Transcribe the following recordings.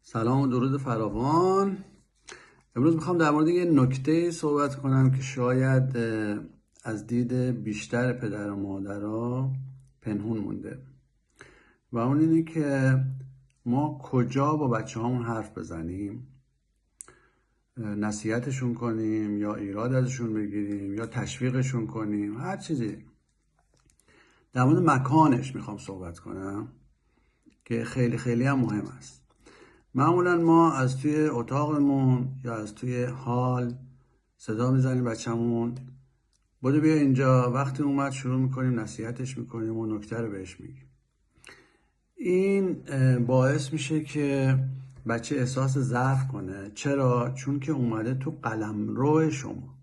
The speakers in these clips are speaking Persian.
سلام و درود فراوان. امروز میخوام در مورد یه نکته صحبت کنم که شاید از دید بیشتر پدر و مادرها پنهون مونده و اون اینه که ما کجا با بچه هامون حرف بزنیم، نصیحتشون کنیم یا ایراد ازشون بگیریم یا تشویقشون کنیم، هر چیزی. در مورد مکانش میخوام صحبت کنم که خیلی خیلی هم مهم است. معمولا ما از توی اتاقمون یا از توی هال صدا میزنیم بچه‌مون بودو بیا اینجا، وقتی اومد شروع میکنیم نصیحتش میکنیم و نکته رو بهش میگیم. این باعث میشه که بچه احساس ضعف کنه. چرا؟ چون که اومده تو قلمرو شما.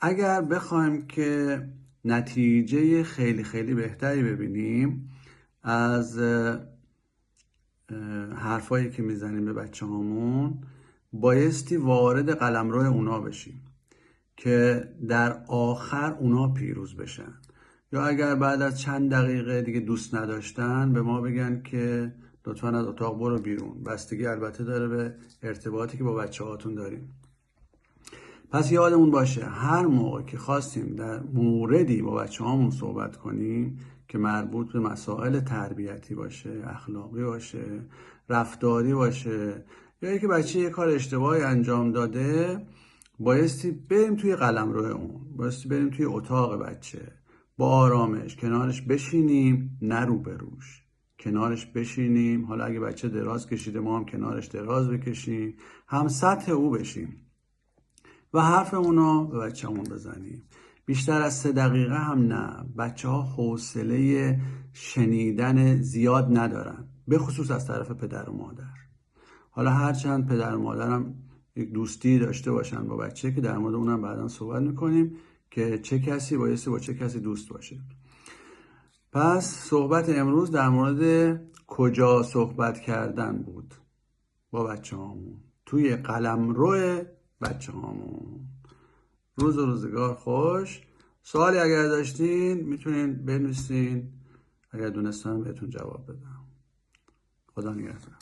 اگر بخوایم که نتیجه خیلی خیلی بهتری ببینیم از حرفایی که میزنیم به بچه هامون، بایستی وارد قلمرو اونا بشیم که در آخر اونا پیروز بشن، یا اگر بعد از چند دقیقه دیگه دوست نداشتن به ما بگن که لطفا از اتاق برو بیرون. بستگی البته داره به ارتباطی که با بچه هاتون داریم. پس یادمون باشه هر موقع که خواستیم در موردی با بچه هامون صحبت کنیم که مربوط به مسائل تربیتی باشه، اخلاقی باشه، رفتاری باشه، یا اینکه بچه یه کار اشتباهی انجام داده، بایستی بریم توی قلمرو اون، بایستی بریم توی اتاق بچه با آرامش کنارش بشینیم، نه روبروش، کنارش بشینیم. حالا اگه بچه دراز کشیده ما هم کنارش دراز بکشیم، هم سطح او بشیم و حرفمون رو به بچه‌مون بزنیم. بیشتر از 3 دقیقه هم نه. بچه ها حوصله شنیدن زیاد ندارن، به خصوص از طرف پدر و مادر. حالا هرچند پدر و مادرم یک دوستی داشته باشن با بچه که در مورد اونم بعدا صحبت میکنیم که چه کسی بایستی با چه کسی دوست باشه. پس صحبت امروز در مورد کجا صحبت کردن بود با بچه هامون، توی قلمرو بچه هامون. روز و روزگار خوش. سوالی اگر داشتین میتونین بنویسین، اگر دونستم بهتون جواب بدم. خدا نگهدار.